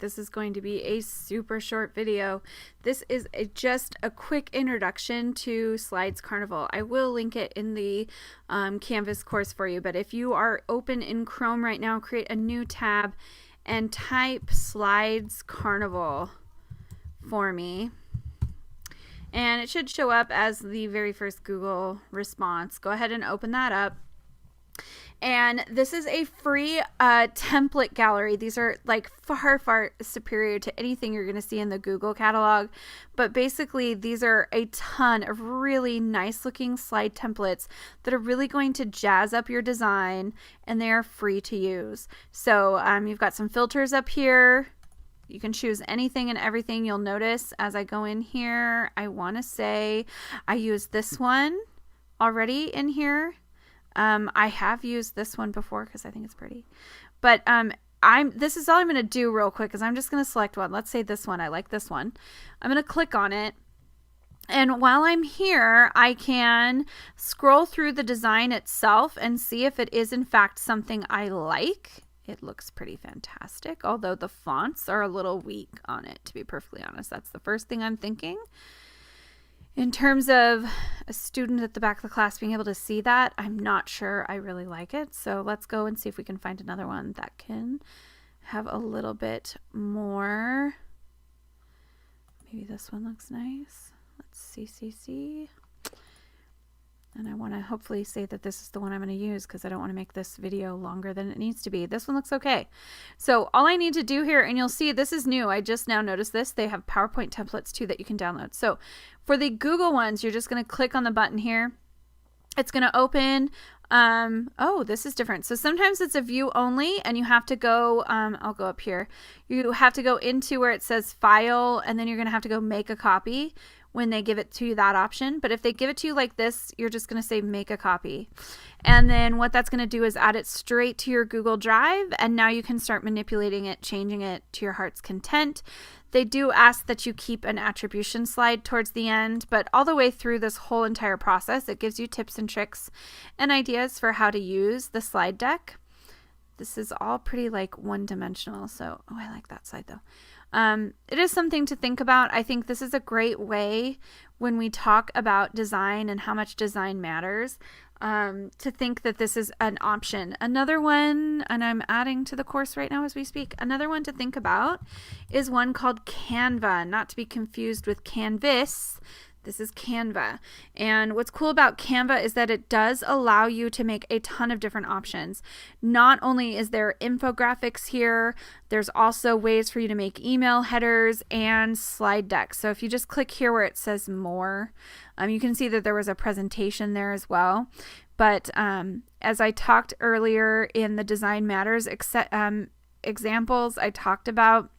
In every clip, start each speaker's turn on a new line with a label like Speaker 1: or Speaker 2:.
Speaker 1: this is going to be a super short video. This is just a quick introduction to SlidesCarnival. I will link it in the Canvas course for you, but if you are open in Chrome right now, create a new tab and type SlidesCarnival for me. And it should show up as the very first Google response. Go ahead and open that up. And this is a free template gallery. These are like far superior to anything you're going to see in the Google catalog. But basically, these are a ton of really nice looking slide templates that are really going to jazz up your design, and they are free to use. So you've got some filters up here. You can choose anything and everything. You'll notice as I go in here, I want to say I used this one already in here. I have used this one before because I think it's pretty, but this is all I'm going to do real quick is I'm just going to select one. Let's say this one. I like this one. I'm going to click on it. And while I'm here, I can scroll through the design itself and see if it is in fact something I like. It looks pretty fantastic, although the fonts are a little weak on it, to be perfectly honest. That's the first thing I'm thinking. In terms of a student at the back of the class being able to see that, I'm not sure I really like it. So let's go and see if we can find another one that can have a little bit more. Maybe this one looks nice. Let's see. And I want to hopefully say that this is the one I'm going to use because I don't want to make this video longer than it needs to be. This one looks okay. So all I need to do here, and you'll see this is new. I just now noticed this. They have PowerPoint templates too that you can download. So for the Google ones, you're just going to click on the button here. It's going to open. Oh, this is different. So sometimes it's a view only and you have to go, I'll go up here. You have to go into where it says file, and then you're going to have to go make a copy when they give it to you, that option. But if they give it to you like this, you're just going to say make a copy. And then what that's going to do is add it straight to your Google Drive. And now you can start manipulating it, changing it to your heart's content. They do ask that you keep an attribution slide towards the end, but all the way through this whole entire process, it gives you tips and tricks and ideas for how to use the slide deck. This is all pretty like one-dimensional, so I like that slide though. It is something to think about. I think this is a great way when we talk about design and how much design matters, to think that this is an option. Another one, and I'm adding to the course right now as we speak, another one to think about is one called Canva, not to be confused with Canvas. This is Canva. And what's cool about Canva is that it does allow you to make a ton of different options. Not only is there infographics here, there's also ways for you to make email headers and slide decks. So if you just click here where it says more, you can see that there was a presentation there as well. But as I talked earlier in the Design Matters examples, I talked about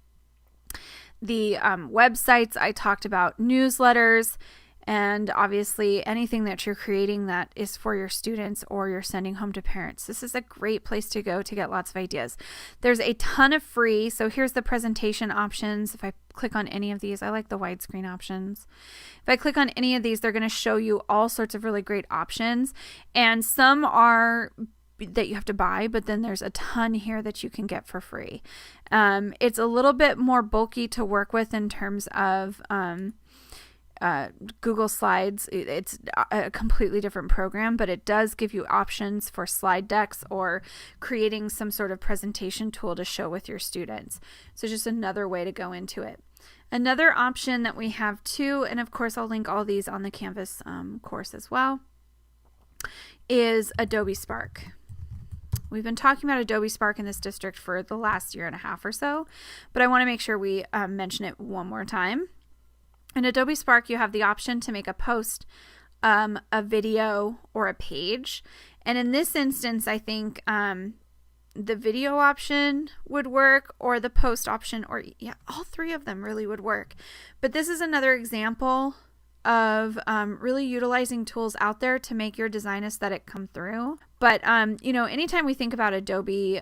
Speaker 1: the websites, I talked about newsletters, and obviously anything that you're creating that is for your students or you're sending home to parents. This is a great place to go to get lots of ideas. There's a ton of free. So here's the presentation options. If I click on any of these, I like the widescreen options. If I click on any of these, they're going to show you all sorts of really great options. And some are that you have to buy, but then there's a ton here that you can get for free. It's a little bit more bulky to work with in terms of Google Slides. It's a completely different program, but it does give you options for slide decks or creating some sort of presentation tool to show with your students. So just another way to go into it. Another option that we have too, and of course I'll link all these on the Canvas course as well, is Adobe Spark. We've been talking about Adobe Spark in this district for the last year and a half or so, but I want to make sure we mention it one more time. In Adobe Spark, you have the option to make a post, a video, or a page. And in this instance, I think the video option would work, or the post option, or yeah, all three of them really would work. But this is another example of really utilizing tools out there to make your design aesthetic come through. But you know, anytime we think about Adobe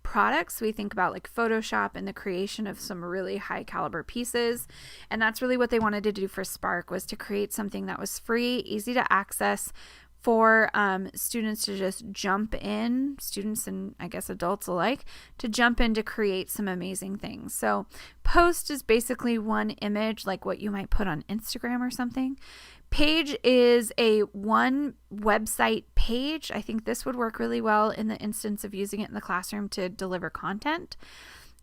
Speaker 1: products, we think about like Photoshop and the creation of some really high caliber pieces. And that's really what they wanted to do for Spark, was to create something that was free, easy to access for students to just jump in, students and I guess adults alike, to jump in to create some amazing things. So post is basically one image, like what you might put on Instagram or something. Page is a one website page. I think this would work really well in the instance of using it in the classroom to deliver content.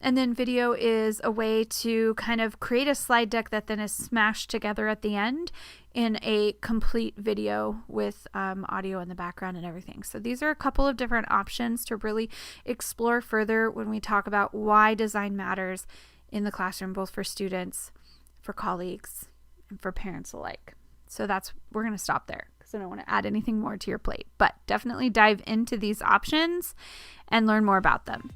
Speaker 1: And then video is a way to kind of create a slide deck that then is smashed together at the end in a complete video with audio in the background and everything. So these are a couple of different options to really explore further when we talk about why design matters in the classroom, both for students, for colleagues, and for parents alike. So we're going to stop there because I don't want to add anything more to your plate, but definitely dive into these options and learn more about them.